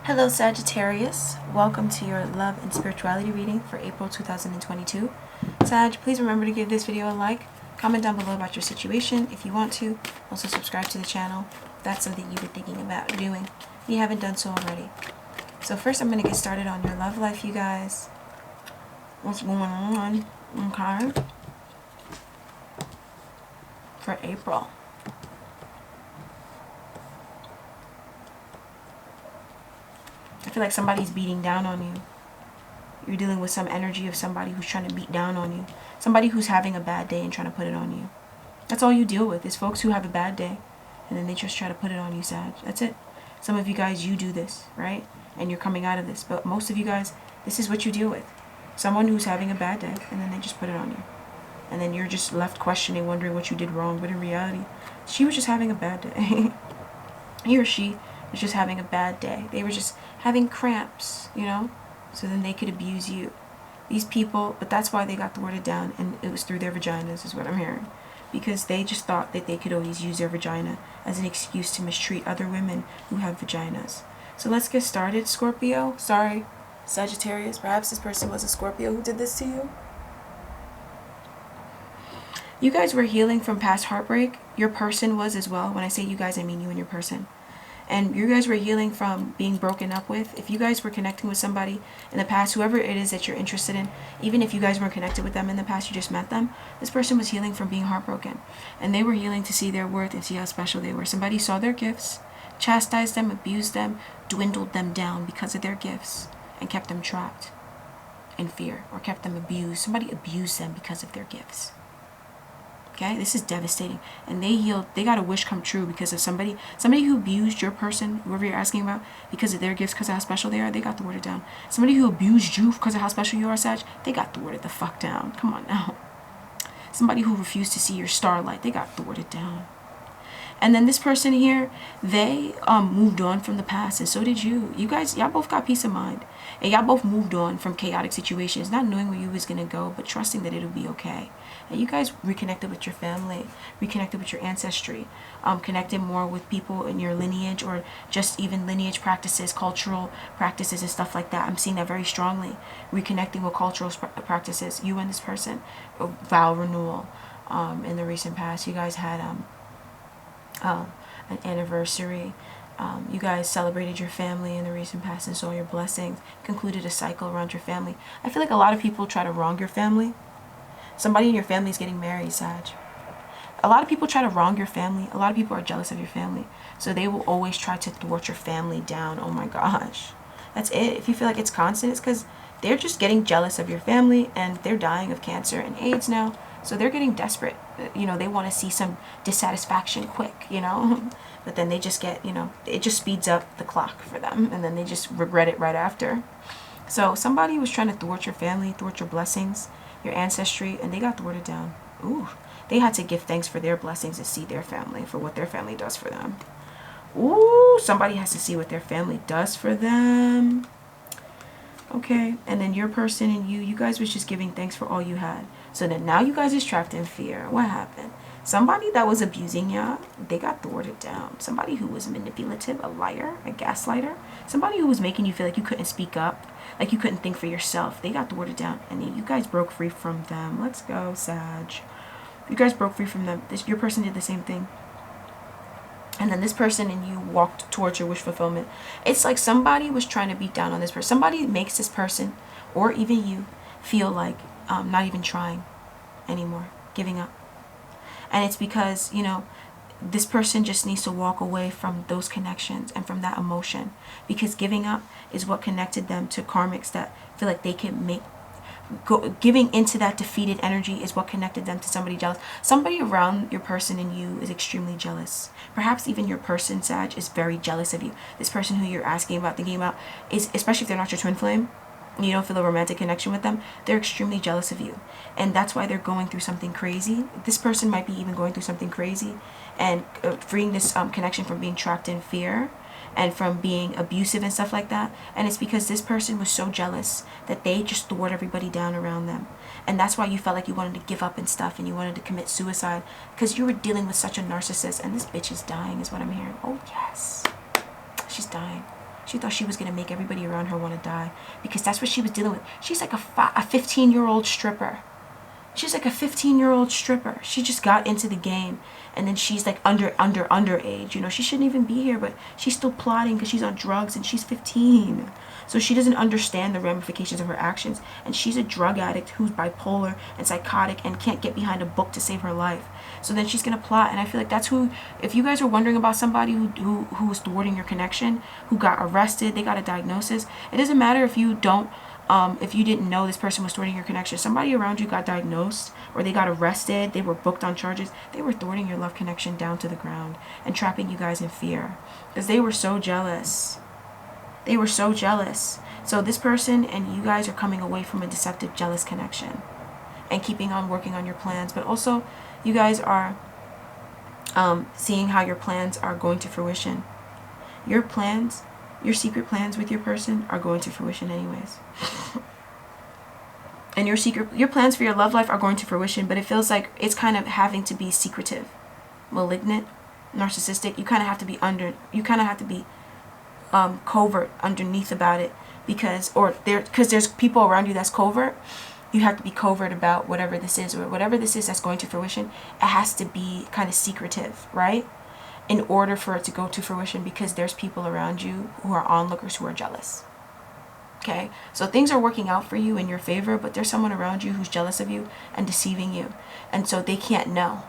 Hello Sagittarius, welcome to your love and spirituality reading for April 2022. Sag, please remember to give this video a like, comment down below about your situation if you want to, also subscribe to the channel if that's something you've been thinking about doing if you haven't done so already. So first I'm going to get started on your love life, you guys. What's going on? Okay. For April. I feel like somebody's beating down on you. You're dealing with some energy of somebody who's trying to beat down on you. Somebody who's having a bad day and trying to put it on you. That's all you deal with is folks who have a bad day and then they just try to put it on you, Sag. That's it. Some of you guys, you do this, right? And you're coming out of this. But most of you guys, this is what you deal with. Someone who's having a bad day and then they just put it on you. And then you're just left questioning, wondering what you did wrong. But in reality, she was just having a bad day. He or she was just having a bad day. They were just having cramps, you know? So then they could abuse you. These people, but that's why they got thwarted down, and it was through their vaginas is what I'm hearing. Because they just thought that they could always use their vagina as an excuse to mistreat other women who have vaginas. So let's get started, Scorpio. Sorry, Sagittarius. Perhaps this person was a Scorpio who did this to you. You guys were healing from past heartbreak. Your person was as well. When I say you guys, I mean you and your person. And you guys were healing from being broken up with. If you guys were connecting with somebody in the past, whoever it is that you're interested in, even if you guys weren't connected with them in the past, you just met them, this person was healing from being heartbroken. And they were healing to see their worth and see how special they were. Somebody saw their gifts, chastised them, abused them, dwindled them down because of their gifts, and kept them trapped in fear, or kept them abused. Somebody abused them because of their gifts. Okay, this is devastating. And they healed, they got a wish come true because of somebody who abused your person, whoever you're asking about, because of their gifts, because of how special they are, they got thwarted down. Somebody who abused you because of how special you are, Sag, they got thwarted the fuck down. Come on now. Somebody who refused to see your starlight, they got thwarted down. And then this person here, they moved on from the past, and so did you. You guys, y'all both got peace of mind. And y'all both moved on from chaotic situations, not knowing where you was going to go, but trusting that it'll be okay. And you guys reconnected with your family, reconnected with your ancestry, connected more with people in your lineage, or just even lineage practices, cultural practices and stuff like that. I'm seeing that very strongly. Reconnecting with cultural practices, you and this person, vow renewal. In the recent past, you guys had an anniversary. You guys celebrated your family in the recent past and saw your blessings, concluded a cycle around your family. I feel like a lot of people try to wrong your family. Somebody in your family is getting married, Sag. A lot of people try to wrong your family. A lot of people are jealous of your family. So they will always try to thwart your family down. Oh my gosh. That's it. If you feel like it's constant, it's because they're just getting jealous of your family, and they're dying of cancer and AIDS now. So they're getting desperate. You know, they want to see some dissatisfaction quick, you know. But then they just get, you know, it just speeds up the clock for them. And then they just regret it right after. So somebody was trying to thwart your family, thwart your blessings, your ancestry, and they got thwarted down. Ooh. They had to give thanks for their blessings and see their family, for what their family does for them. Ooh. Somebody has to see what their family does for them. Okay. And then your person and you guys was just giving thanks for all you had. So then now you guys is trapped in fear. What happened? Somebody that was abusing y'all, they got thwarted down. Somebody who was manipulative, a liar, a gaslighter. Somebody who was making you feel like you couldn't speak up, like you couldn't think for yourself. They got thwarted down, and then you guys broke free from them. Let's go, Sag. You guys broke free from them. Your person did the same thing. And then this person and you walked towards your wish fulfillment. It's like somebody was trying to beat down on this person. Somebody makes this person, or even you, feel like not even trying anymore, giving up. And it's because, you know, this person just needs to walk away from those connections and from that emotion, because giving up is what connected them to karmics that feel like they can make giving into that defeated energy is what connected them to somebody jealous. Somebody around your person and you is extremely jealous. Perhaps even your person, Sag, is very jealous of you. This person who you're asking about, thinking about, is, especially if they're not your twin flame, you don't feel a romantic connection with them, they're extremely jealous of you. And that's why they're going through something crazy. This person might be even going through something crazy and freeing this connection from being trapped in fear and from being abusive and stuff like that. And it's because this person was so jealous that they just thwart everybody down around them. And that's why you felt like you wanted to give up and stuff, and you wanted to commit suicide, because you were dealing with such a narcissist. And this bitch is dying is what I'm hearing. Oh yes, she's dying. She thought she was going to make everybody around her want to die, because that's what she was dealing with. She's like a 15-year-old stripper. She's like a 15-year-old stripper. She just got into the game, and then she's like underage. You know, she shouldn't even be here, but she's still plotting because she's on drugs and she's 15. So she doesn't understand the ramifications of her actions, and she's a drug addict who's bipolar and psychotic and can't get behind a book to save her life. So then she's gonna plot, and I feel like that's who, if you guys are wondering about somebody who was thwarting your connection, who got arrested, they got a diagnosis. It doesn't matter if you don't, if you didn't know this person was thwarting your connection. Somebody around you got diagnosed, or they got arrested, they were booked on charges. They were thwarting your love connection down to the ground and trapping you guys in fear, because they were so jealous. They were so jealous. So this person and you guys are coming away from a deceptive, jealous connection and keeping on working on your plans. But also, you guys are seeing how your plans are going to fruition. Your plans, your secret plans with your person are going to fruition anyways. And your plans for your love life are going to fruition, but it feels like it's kind of having to be secretive, malignant, narcissistic. You kind of have to be covert underneath about it, because there's people around you that's covert. You have to be covert about whatever this is, or whatever this is that's going to fruition. It has to be kind of secretive, right, in order for it to go to fruition, because there's people around you who are onlookers who are jealous. Okay, so things are working out for you in your favor, but there's someone around you who's jealous of you and deceiving you, and so they can't know.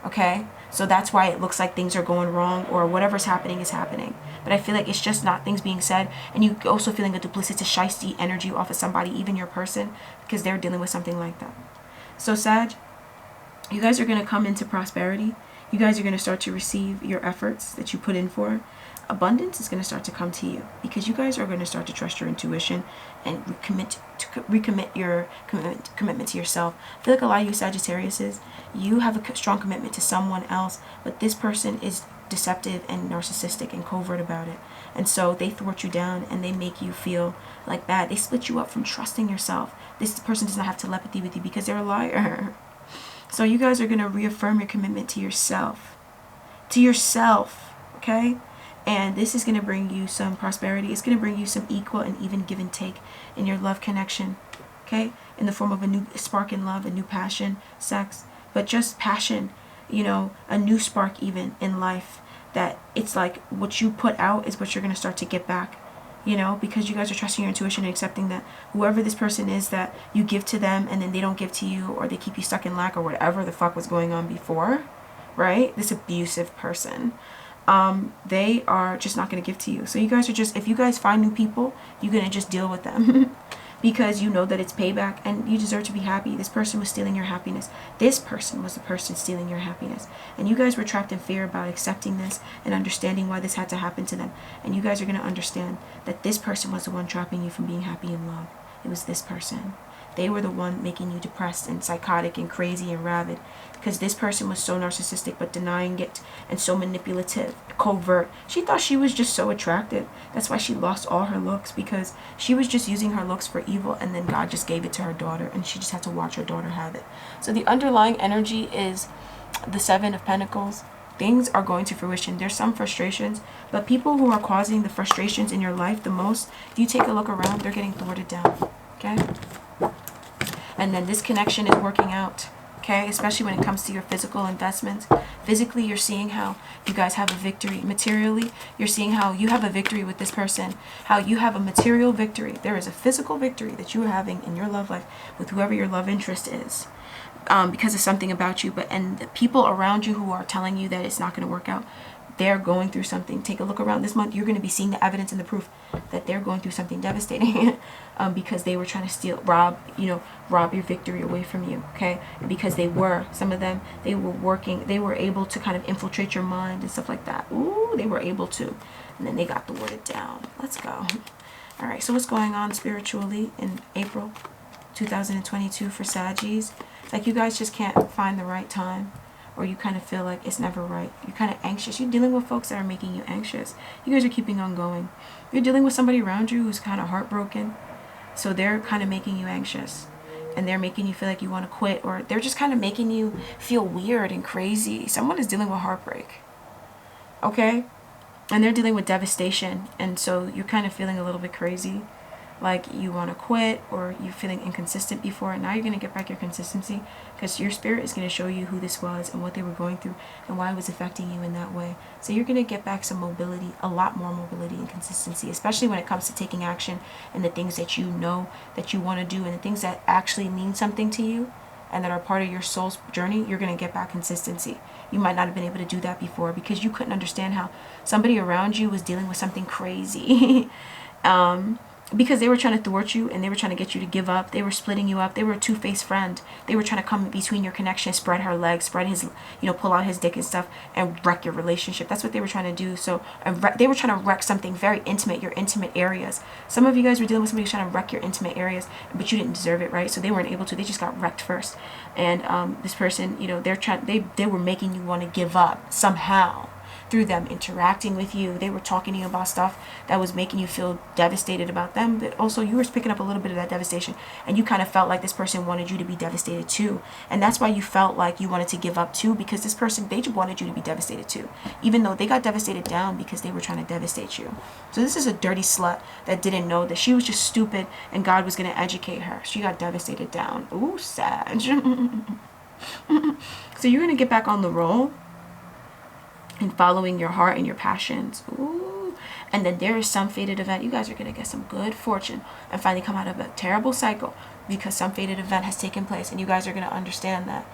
Okay, so that's why it looks like things are going wrong, or whatever's happening is happening. But I feel like it's just not things being said, and you also feeling a duplicitous, shiesty energy off of somebody, even your person, because they're dealing with something like that. So Sag, you guys are going to come into prosperity. You guys are going to start to receive your efforts that you put in for. Abundance is going to start to come to you, because you guys are going to start to trust your intuition and recommit your commitment to yourself. I feel like a lot of you Sagittariuses, you have a strong commitment to someone else, but this person is deceptive and narcissistic and covert about it, and so they thwart you down and they make you feel like bad. They split you up from trusting yourself. This person does not have telepathy with you because they're a liar. So you guys are going to reaffirm your commitment to yourself, okay? And this is going to bring you some prosperity. It's going to bring you some equal and even give and take in your love connection, okay? In the form of a new spark in love, a new passion, sex, but just passion, you know, a new spark even in life, that it's like what you put out is what you're going to start to get back, you know, because you guys are trusting your intuition and accepting that whoever this person is, that you give to them and then they don't give to you, or they keep you stuck in lack, or whatever the fuck was going on before, right? This abusive person. They are just not going to give to you. So you guys are just, if you guys find new people, you're going to just deal with them because you know that it's payback and you deserve to be happy. This person was stealing your happiness. This person was the person stealing your happiness. And you guys were trapped in fear about accepting this and understanding why this had to happen to them. And you guys are going to understand that this person was the one trapping you from being happy in love. It was this person. They were the one making you depressed and psychotic and crazy and rabid, because this person was so narcissistic but denying it, and so manipulative, covert. She thought she was just so attractive. That's why she lost all her looks, because she was just using her looks for evil, and then God just gave it to her daughter, and she just had to watch her daughter have it. So the underlying energy is the Seven of Pentacles. Things are going to fruition. There's some frustrations, but people who are causing the frustrations in your life the most, if you take a look around, they're getting thwarted down, okay? And then this connection is working out, okay? Especially when it comes to your physical investments. Physically, you're seeing how you guys have a victory. Materially, you're seeing how you have a victory with this person, how you have a material victory. There is a physical victory that you are having in your love life with whoever your love interest is, because of something about you. And the people around you who are telling you that it's not going to work out, they're going through something. Take a look around this month. You're going to be seeing the evidence and the proof that they're going through something devastating because they were trying to rob your victory away from you, okay? And because some of them, they were able to kind of infiltrate your mind and stuff like that. Ooh, they were able to. And then they got thwarted down. Let's go. All right, so what's going on spiritually in April 2022 for Saggies? Like, you guys just can't find the right time, or you kind of feel like it's never right. You're kind of anxious. You're dealing with folks that are making you anxious. You guys are keeping on going. You're dealing with somebody around you who's kind of heartbroken. So they're kind of making you anxious. And they're making you feel like you want to quit. Or they're just kind of making you feel weird and crazy. Someone is dealing with heartbreak. Okay? And they're dealing with devastation. And so you're kind of feeling a little bit crazy. Like you want to quit, or you're feeling inconsistent before. And now you're going to get back your consistency, because your spirit is going to show you who this was and what they were going through and why it was affecting you in that way. So you're going to get back some mobility, a lot more mobility and consistency, especially when it comes to taking action and the things that you know that you want to do and the things that actually mean something to you and that are part of your soul's journey. You're going to get back consistency. You might not have been able to do that before because you couldn't understand how somebody around you was dealing with something crazy. Because they were trying to thwart you and they were trying to get you to give up. They were splitting you up. They were a two-faced friend. They were trying to come between your connection, spread her legs, spread his, pull out his dick and stuff and wreck your relationship. That's what they were trying to do. So they were trying to wreck something very intimate, your intimate areas. Some of you guys were dealing with somebody who's trying to wreck your intimate areas, but you didn't deserve it, right? So they weren't able to. They just got wrecked first. And this person, they were making you want to give up somehow. Through them interacting with you, they were talking to you about stuff that was making you feel devastated about them, but also you were picking up a little bit of that devastation, and you kind of felt like this person wanted you to be devastated too. And that's why you felt like you wanted to give up too, because this person, they just wanted you to be devastated too, even though they got devastated down because they were trying to devastate you. So this is a dirty slut that didn't know that she was just stupid and God was going to educate her. She got devastated down. Ooh, sad. So you're going to get back on the roll and following your heart and your passions. Ooh. And then there is some fated event. You guys are going to get some good fortune and finally come out of a terrible cycle, because some fated event has taken place, and you guys are going to understand that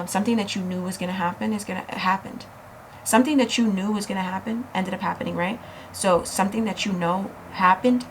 something that you knew was going to happen is going to happen. Something that you knew was going to happen ended up happening, right? So something that you know happened.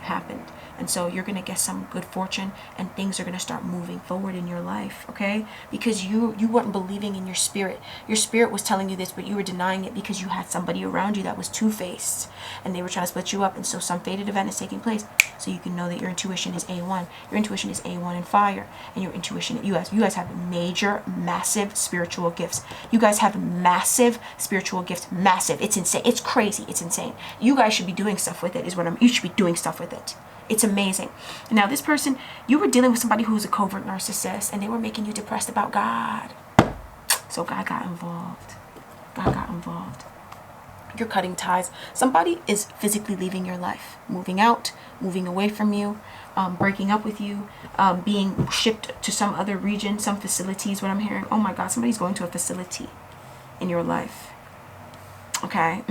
And so you're going to get some good fortune, and things are going to start moving forward in your life, okay? Because you weren't believing in your spirit. Your spirit was telling you this, but you were denying it because you had somebody around you that was two-faced, and they were trying to split you up. And so some fated event is taking place, so you can know that your intuition is A1. Your intuition is A1 in fire, and your intuition, you guys have major, massive spiritual gifts. You guys have massive spiritual gifts. Massive. It's insane. It's crazy. It's insane. You guys should be doing stuff with it, you should be doing stuff with it. It's amazing. Now, this person, you were dealing with somebody who was a covert narcissist, and they were making you depressed about God. So God got involved. You're cutting ties. Somebody is physically leaving your life, moving out, moving away from you, breaking up with you, being shipped to some other region, some facilities, what I'm hearing. Oh my God, somebody's going to a facility in your life. Okay.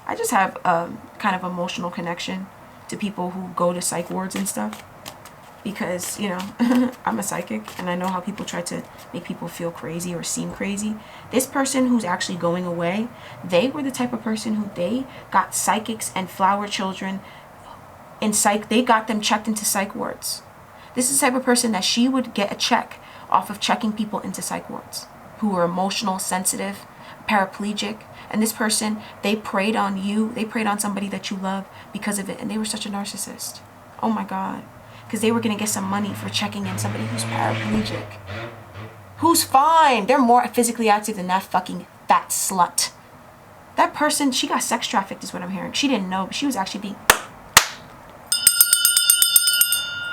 I just have a kind of emotional connection to people who go to psych wards and stuff, because I'm a psychic and I know how people try to make people feel crazy or seem crazy. This person who's actually going away, they were the type of person who they got psychics and flower children in psych. They got them checked into psych wards. This is the type of person that she would get a check off of checking people into psych wards who were emotional, sensitive, paraplegic. And this person, they preyed on you. They preyed on somebody that you love because of it. And they were such a narcissist. Oh my God. Because they were going to get some money for checking in somebody who's paraplegic. Who's fine. They're more physically active than that fucking fat slut. That person, she got sex trafficked is what I'm hearing. She didn't know, but she was actually being...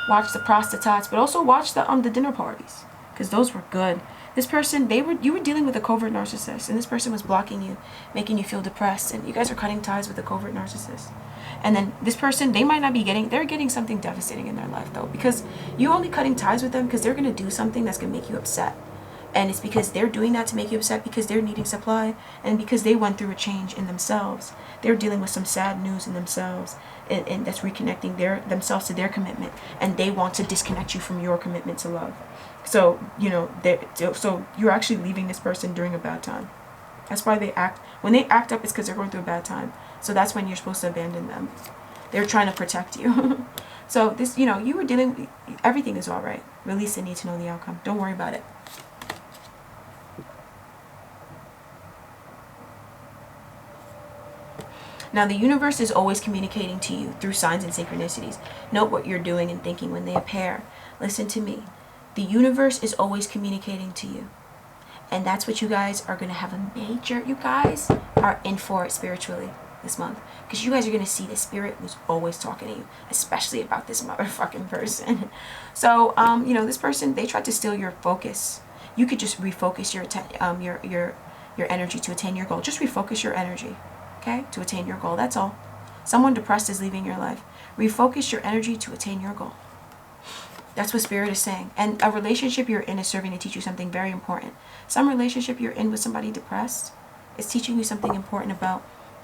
Watch the prostitutes, but also watch the dinner parties. Because those were good. This person, you were dealing with a covert narcissist, and this person was blocking you, making you feel depressed, and you guys are cutting ties with a covert narcissist. And then this person, they might not be they're getting something devastating in their life though, because you're only cutting ties with them because they're going to do something that's going to make you upset. And it's because they're doing that to make you upset, because they're needing supply, and because they went through a change in themselves. They're dealing with some sad news in themselves, and that's reconnecting themselves to their commitment, and they want to disconnect you from your commitment to love. So, so you're actually leaving this person during a bad time. That's why when they act up, it's because they're going through a bad time. So that's when you're supposed to abandon them. They're trying to protect you. So this, you were dealing, everything is all right. Release the need to know the outcome. Don't worry about it. Now, the universe is always communicating to you through signs and synchronicities. Note what you're doing and thinking when they appear. Listen to me. The universe is always communicating to you. And that's what you guys are going to have you guys are in for it spiritually this month. Because you guys are going to see the spirit was always talking to you, especially about this motherfucking person. So, this person, they tried to steal your focus. You could just refocus your energy to attain your goal. Just refocus your energy. okay, to attain your goal. That's all. Someone depressed is leaving your life. Refocus your energy to attain your goal. That's what Spirit is saying. And a relationship you're in is serving to teach you something very important. Some relationship you're in with somebody depressed is teaching you something important about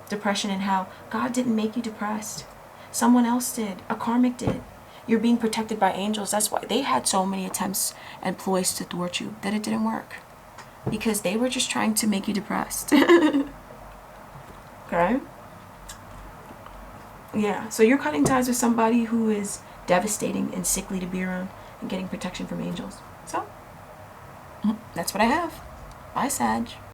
depression and how God didn't make you depressed. Someone else did. A karmic did. You're being protected by angels. That's why they had so many attempts and ploys to thwart you that it didn't work. Because they were just trying to make you depressed. Okay? Yeah, so you're cutting ties with somebody who is devastating and sickly to be around and getting protection from angels. So, that's what I have. Bye, Sag.